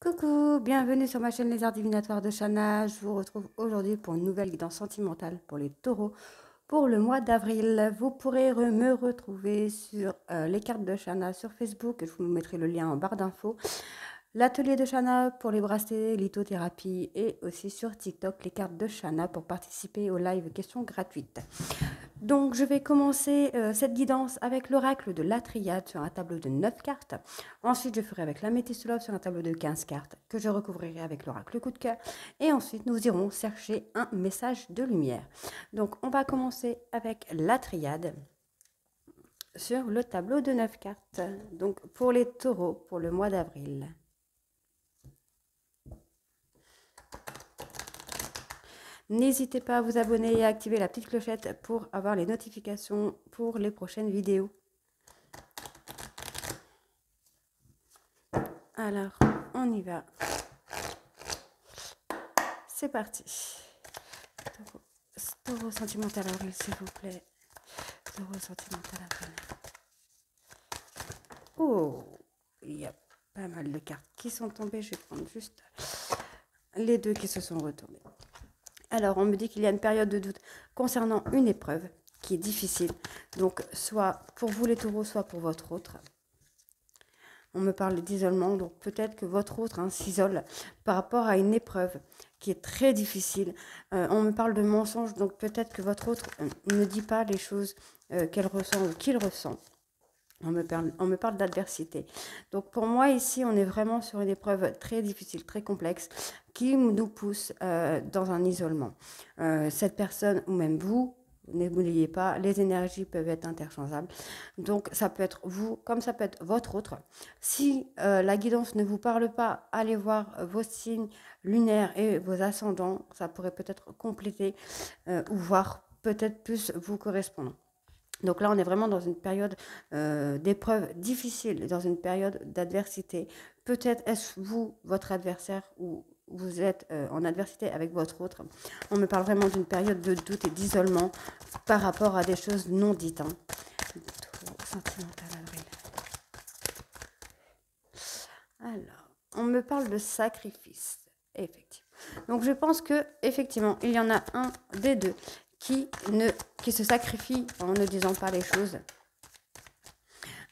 Coucou, bienvenue sur ma chaîne Les Arts Divinatoires de Shana. Je vous retrouve aujourd'hui pour une nouvelle guidance sentimentale pour les taureaux pour le mois d'avril. Vous pourrez me retrouver sur les cartes de Shana sur Facebook. Je vous mettrai le lien en barre d'infos. L'atelier de Shana pour les bracelets, lithothérapie et aussi sur TikTok les cartes de Shana pour participer au live questions gratuites. Donc je vais commencer cette guidance avec l'oracle de la triade sur un tableau de 9 cartes. Ensuite je ferai avec l'améthyste love sur un tableau de 15 cartes que je recouvrirai avec l'oracle coup de cœur. Et ensuite nous irons chercher un message de lumière. Donc on va commencer avec la triade sur le tableau de 9 cartes. Donc pour les taureaux pour le mois d'avril. N'hésitez pas à vous abonner et à activer la petite clochette pour avoir les notifications pour les prochaines vidéos. Alors, on y va. C'est parti. Taureau sentimental avril, s'il vous plaît. Taureau sentimental avril. Oh, il y a pas mal de cartes qui sont tombées. Je vais prendre juste les deux qui se sont retournées. Alors, on me dit qu'il y a une période de doute concernant une épreuve qui est difficile. Donc, soit pour vous les taureaux, soit pour votre autre. On me parle d'isolement, donc peut-être que votre autre s'isole par rapport à une épreuve qui est très difficile. On me parle de mensonges, donc peut-être que votre autre ne dit pas les choses qu'elle ressent ou qu'il ressent. On me parle d'adversité. Donc pour moi ici, on est vraiment sur une épreuve très difficile, très complexe, qui nous pousse dans un isolement. Cette personne, ou même vous, n'oubliez pas, les énergies peuvent être interchangeables. Donc ça peut être vous, comme ça peut être votre autre. Si la guidance ne vous parle pas, allez voir vos signes lunaires et vos ascendants. Ça pourrait peut-être compléter ou voir peut-être plus vous correspondre. Donc là, on est vraiment dans une période d'épreuve difficile, dans une période d'adversité. Peut-être est-ce vous, votre adversaire, ou vous êtes en adversité avec votre autre. On me parle vraiment d'une période de doute et d'isolement par rapport à des choses non dites. Sentimental avril. Alors, on me parle de sacrifice, effectivement. Donc je pense que effectivement, il y en a un des deux qui se sacrifie en ne disant pas les choses.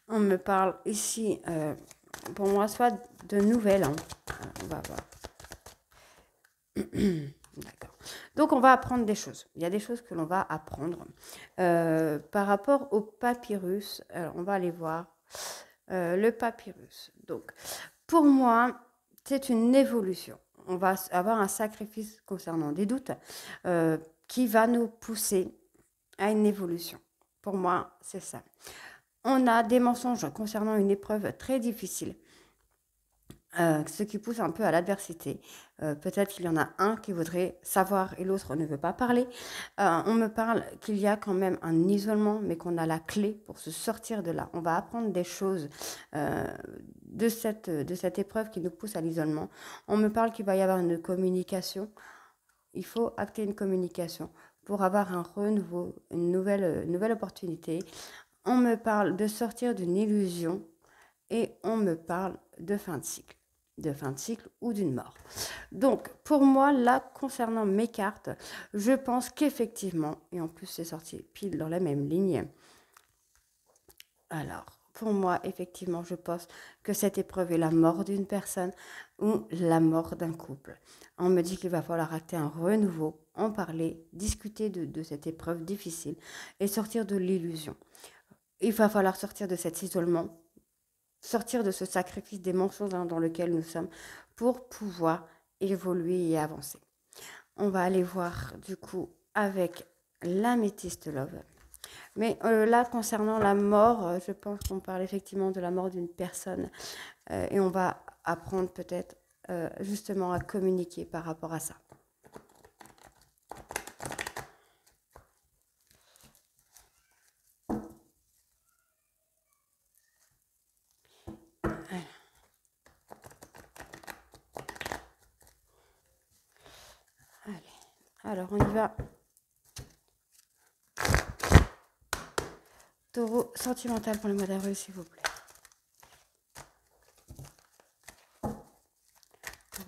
On me parle ici, pour moi, soit de nouvelles. On va voir. D'accord. Donc, on va apprendre des choses. Il y a des choses que l'on va apprendre. Par rapport au papyrus, alors on va aller voir le papyrus. Donc, pour moi, c'est une évolution. On va avoir un sacrifice concernant des doutes qui va nous pousser à une évolution. Pour moi, c'est ça. On a des mensonges concernant une épreuve très difficile, ce qui pousse un peu à l'adversité. Peut-être qu'il y en a un qui voudrait savoir et l'autre ne veut pas parler. On me parle qu'il y a quand même un isolement, mais qu'on a la clé pour se sortir de là. On va apprendre des choses de cette épreuve qui nous pousse à l'isolement. On me parle qu'il va y avoir une communication. Il faut acter une communication pour avoir un renouveau, une nouvelle opportunité. On me parle de sortir d'une illusion et on me parle de fin de cycle ou d'une mort. Donc, pour moi, là, concernant mes cartes, je pense qu'effectivement, et en plus c'est sorti pile dans la même ligne, alors, pour moi, effectivement, je pense que cette épreuve est la mort d'une personne ou la mort d'un couple. On me dit qu'il va falloir acter un renouveau, en parler, discuter de cette épreuve difficile et sortir de l'illusion. Il va falloir sortir de cet isolement, sortir de ce sacrifice des mensonges dans lequel nous sommes pour pouvoir évoluer et avancer. On va aller voir du coup avec l'améthyste love. Mais là, concernant la mort, je pense qu'on parle effectivement de la mort d'une personne et on va apprendre peut-être justement à communiquer par rapport à ça. Alors, on y va. Taureau sentimental pour le mois d'avril, s'il vous plaît.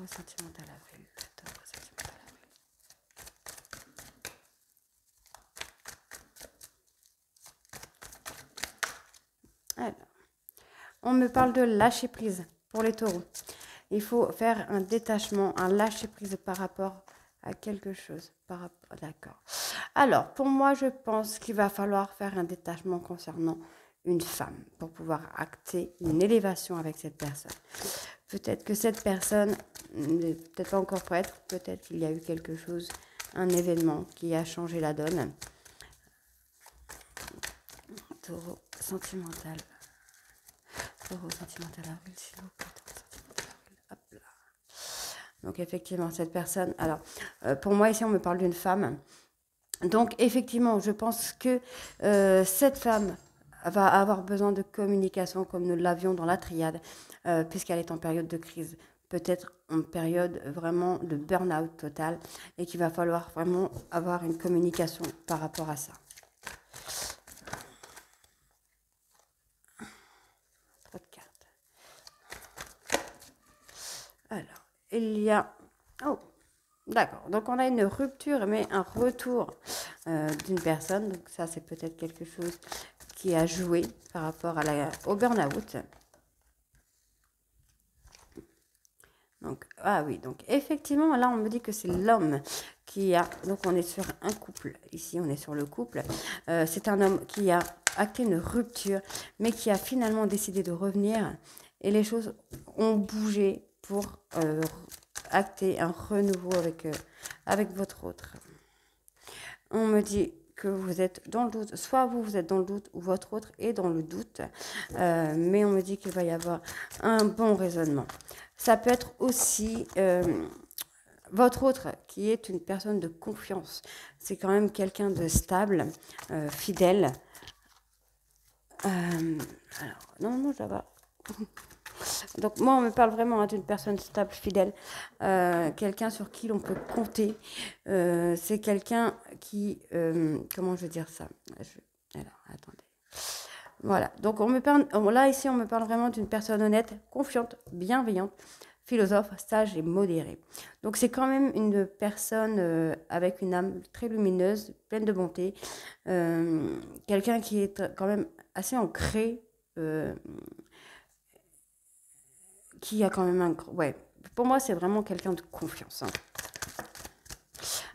Octobre sentimental avril. Octobre sentimental avril. Alors, on me parle de lâcher prise pour les taureaux. Il faut faire un détachement, un lâcher prise par rapport à quelque chose. D'accord. Alors, pour moi, je pense qu'il va falloir faire un détachement concernant une femme pour pouvoir acter une élévation avec cette personne. Peut-être que cette personne n'est peut-être pas encore prête, peut-être qu'il y a eu quelque chose, un événement qui a changé la donne. Taureau sentimental. Taureau sentimental avril, s'il vous plaît. Hop là. Donc effectivement, cette personne, alors pour moi ici on me parle d'une femme. Donc effectivement, je pense que cette femme va avoir besoin de communication comme nous l'avions dans la triade, puisqu'elle est en période de crise, peut-être en période vraiment de burn-out total, et qu'il va falloir vraiment avoir une communication par rapport à ça. Trop de cartes. Alors, il y a... Oh, d'accord. Donc on a une rupture, mais un retour d'une personne. Donc ça, c'est peut-être quelque chose qui a joué par rapport à au burn-out. Donc, ah oui, donc effectivement, là, on me dit que c'est l'homme qui a... Donc, on est sur un couple. Ici, on est sur le couple. C'est un homme qui a acté une rupture, mais qui a finalement décidé de revenir. Et les choses ont bougé pour acter un renouveau avec votre autre. On me dit que vous êtes dans le doute, soit vous êtes dans le doute ou votre autre est dans le doute, mais on me dit qu'il va y avoir un bon raisonnement. Ça peut être aussi votre autre qui est une personne de confiance. C'est quand même quelqu'un de stable, fidèle. Alors, normalement, ça va. Donc moi, on me parle vraiment d'une personne stable, fidèle, quelqu'un sur qui l'on peut compter. C'est quelqu'un qui... comment je vais dire ça Alors, attendez. Voilà, donc on me parle, là ici, on me parle vraiment d'une personne honnête, confiante, bienveillante, philosophe, sage et modérée. Donc c'est quand même une personne avec une âme très lumineuse, pleine de bonté, quelqu'un qui est quand même assez ancré, qui a quand même un... Ouais, pour moi, c'est vraiment quelqu'un de confiance. Hein.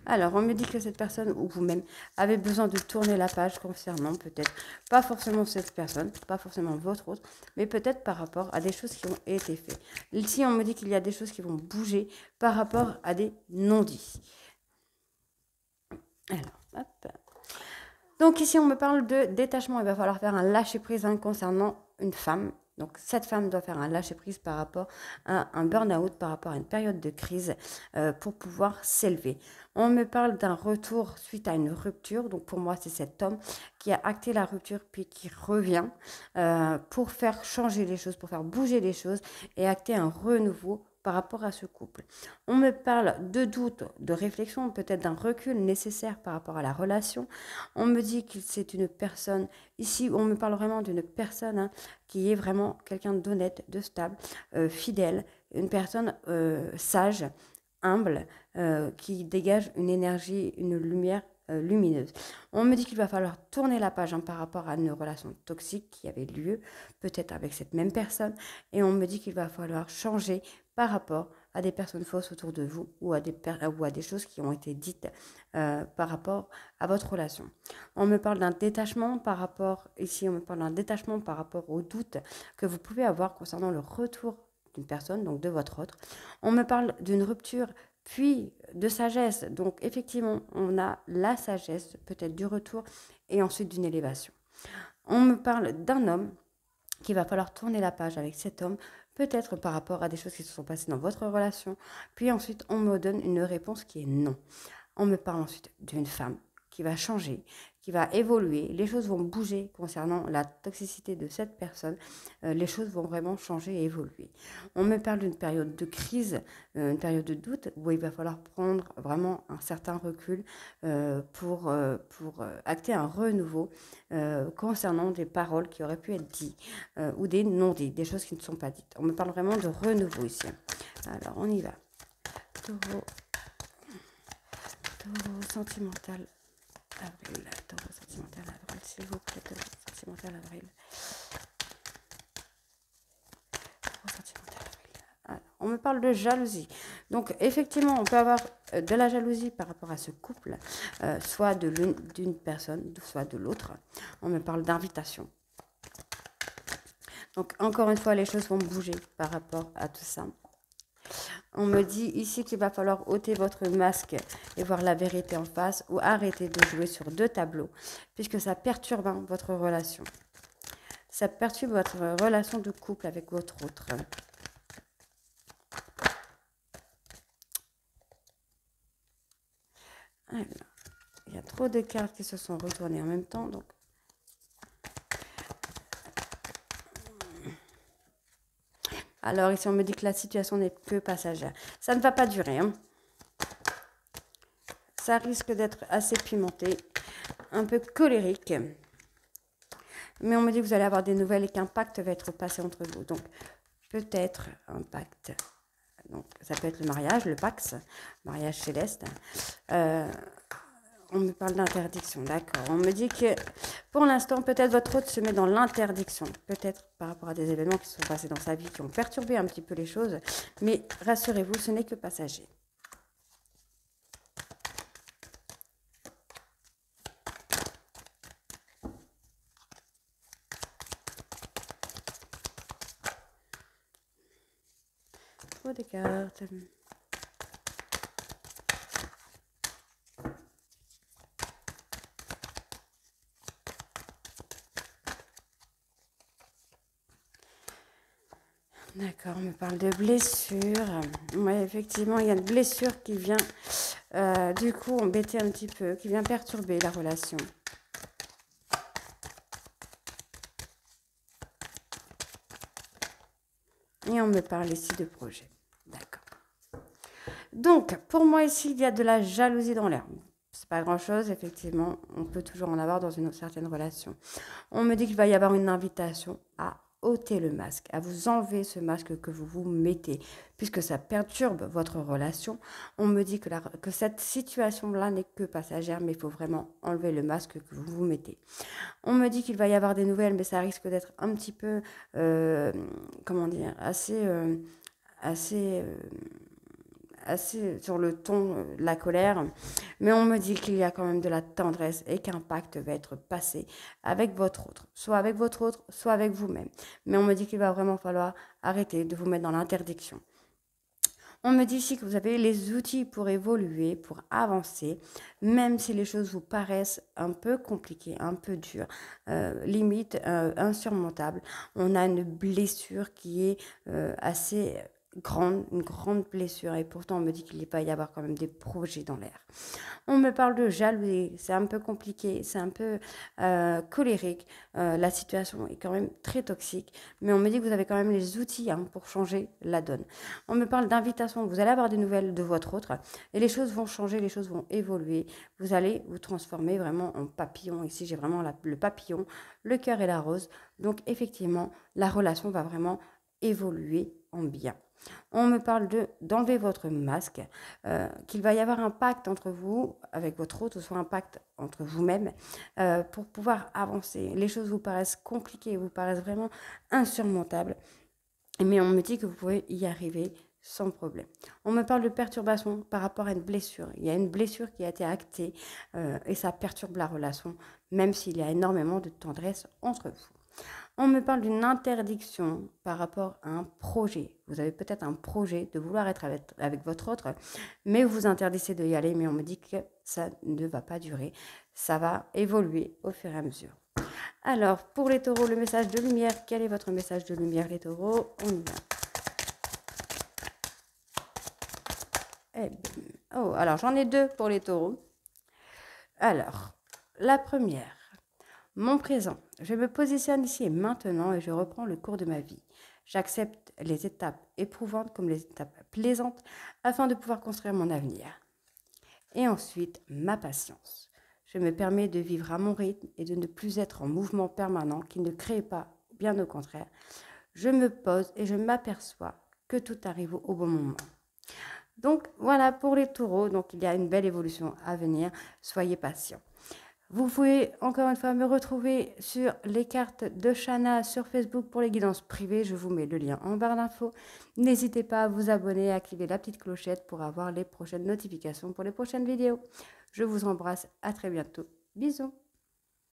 Alors, on me dit que cette personne ou vous-même avez besoin de tourner la page concernant peut-être, pas forcément cette personne, pas forcément votre autre, mais peut-être par rapport à des choses qui ont été faites. Ici, on me dit qu'il y a des choses qui vont bouger par rapport à des non-dits. Alors, hop. Donc ici, on me parle de détachement. Il va falloir faire un lâcher-prise concernant une femme. Donc cette femme doit faire un lâcher-prise par rapport à un burn-out, par rapport à une période de crise pour pouvoir s'élever. On me parle d'un retour suite à une rupture. Donc pour moi, c'est cet homme qui a acté la rupture puis qui revient pour faire changer les choses, pour faire bouger les choses et acter un renouveau par rapport à ce couple. On me parle de doute, de réflexion, peut-être d'un recul nécessaire par rapport à la relation. On me dit que c'est une personne, ici on me parle vraiment d'une personne qui est vraiment quelqu'un d'honnête, de stable, fidèle, une personne sage, humble, qui dégage une énergie, une lumière lumineuse. On me dit qu'il va falloir tourner la page par rapport à une relation toxique qui avait lieu, peut-être avec cette même personne, et on me dit qu'il va falloir changer par rapport à des personnes fausses autour de vous ou à des choses qui ont été dites par rapport à votre relation. On me parle d'un détachement par rapport, ici on me parle d'un détachement par rapport aux doutes que vous pouvez avoir concernant le retour d'une personne, donc de votre autre. On me parle d'une rupture puis de sagesse. Donc effectivement, on a la sagesse, peut-être du retour, et ensuite d'une élévation. On me parle d'un homme qu'il va falloir tourner la page avec cet homme, peut-être par rapport à des choses qui se sont passées dans votre relation. Puis ensuite, on me donne une réponse qui est non. On me parle ensuite d'une femme qui va changer, qui va évoluer. Les choses vont bouger concernant la toxicité de cette personne. Les choses vont vraiment changer et évoluer. On me parle d'une période de crise, une période de doute où il va falloir prendre vraiment un certain recul pour acter un renouveau concernant des paroles qui auraient pu être dites ou des non-dits, des choses qui ne sont pas dites. On me parle vraiment de renouveau ici. Alors, on y va. Taureau. Taureau sentimental. Avril. Taureau sentimental avril. S'il vous plaît, taureau sentimental avril. Taureau sentimental avril. Alors, on me parle de jalousie. Donc, effectivement, on peut avoir de la jalousie par rapport à ce couple, soit de l'une d'une personne, soit de l'autre. On me parle d'invitation. Donc, encore une fois, les choses vont bouger par rapport à tout ça. On me dit ici qu'il va falloir ôter votre masque et voir la vérité en face ou arrêter de jouer sur deux tableaux puisque ça perturbe votre relation. Ça perturbe votre relation de couple avec votre autre. Alors, il y a trop de cartes qui se sont retournées en même temps. Donc, alors ici, on me dit que la situation n'est que passagère. Ça ne va pas durer. Hein. Ça risque d'être assez pimenté, un peu colérique. Mais on me dit que vous allez avoir des nouvelles et qu'un pacte va être passé entre vous. Donc, peut-être un pacte. Donc, ça peut être le mariage, le Pax, mariage céleste. On me parle d'interdiction, d'accord. On me dit que pour l'instant, peut-être votre autre se met dans l'interdiction. Peut-être par rapport à des événements qui sont passés dans sa vie, qui ont perturbé un petit peu les choses. Mais rassurez-vous, ce n'est que passager. Trop de cartes. D'accord, on me parle de blessure. Oui, effectivement, il y a une blessure qui vient, du coup, embêter un petit peu, qui vient perturber la relation. Et on me parle ici de projet. D'accord. Donc, pour moi, ici, il y a de la jalousie dans l'air. C'est pas grand-chose, effectivement. On peut toujours en avoir dans une certaine relation. On me dit qu'il va y avoir une invitation à ôter le masque, à vous enlever ce masque que vous vous mettez, puisque ça perturbe votre relation. On me dit que cette situation-là n'est que passagère, mais il faut vraiment enlever le masque que vous vous mettez. On me dit qu'il va y avoir des nouvelles, mais ça risque d'être un petit peu, comment dire, assez sur le ton, la colère, mais on me dit qu'il y a quand même de la tendresse et qu'un pacte va être passé avec votre autre, soit avec vous-même. Mais on me dit qu'il va vraiment falloir arrêter de vous mettre dans l'interdiction. On me dit ici que vous avez les outils pour évoluer, pour avancer, même si les choses vous paraissent un peu compliquées, un peu dures, limite insurmontables. On a une blessure qui est assez une grande blessure et pourtant on me dit qu'il va y avoir quand même des projets dans l'air. On me parle de jalousie, c'est un peu compliqué, c'est un peu colérique, la situation est quand même très toxique, mais on me dit que vous avez quand même les outils pour changer la donne. On me parle d'invitation, vous allez avoir des nouvelles de votre autre et les choses vont changer, les choses vont évoluer, vous allez vous transformer vraiment en papillon. Ici j'ai vraiment le papillon, le cœur et la rose, donc effectivement la relation va vraiment évoluer en bien. On me parle d'enlever votre masque, qu'il va y avoir un pacte entre vous, avec votre autre, soit un pacte entre vous-même, pour pouvoir avancer. Les choses vous paraissent compliquées, vous paraissent vraiment insurmontables, mais on me dit que vous pouvez y arriver sans problème. On me parle de perturbation par rapport à une blessure. Il y a une blessure qui a été actée et ça perturbe la relation, même s'il y a énormément de tendresse entre vous. On me parle d'une interdiction par rapport à un projet. Vous avez peut-être un projet de vouloir être avec votre autre, mais vous vous interdisez d'y aller, mais on me dit que ça ne va pas durer. Ça va évoluer au fur et à mesure. Alors, pour les taureaux, le message de lumière. Quel est votre message de lumière, les taureaux? On y va. Oh, alors, j'en ai deux pour les taureaux. Alors, la première. Mon présent, je me positionne ici et maintenant et je reprends le cours de ma vie. J'accepte les étapes éprouvantes comme les étapes plaisantes afin de pouvoir construire mon avenir. Et ensuite, ma patience. Je me permets de vivre à mon rythme et de ne plus être en mouvement permanent qui ne crée pas, bien au contraire. Je me pose et je m'aperçois que tout arrive au bon moment. Donc voilà pour les taureaux. Donc il y a une belle évolution à venir. Soyez patients. Vous pouvez encore une fois me retrouver sur les cartes de Shana sur Facebook pour les guidances privées. Je vous mets le lien en barre d'infos. N'hésitez pas à vous abonner et à activer la petite clochette pour avoir les prochaines notifications pour les prochaines vidéos. Je vous embrasse. À très bientôt. Bisous.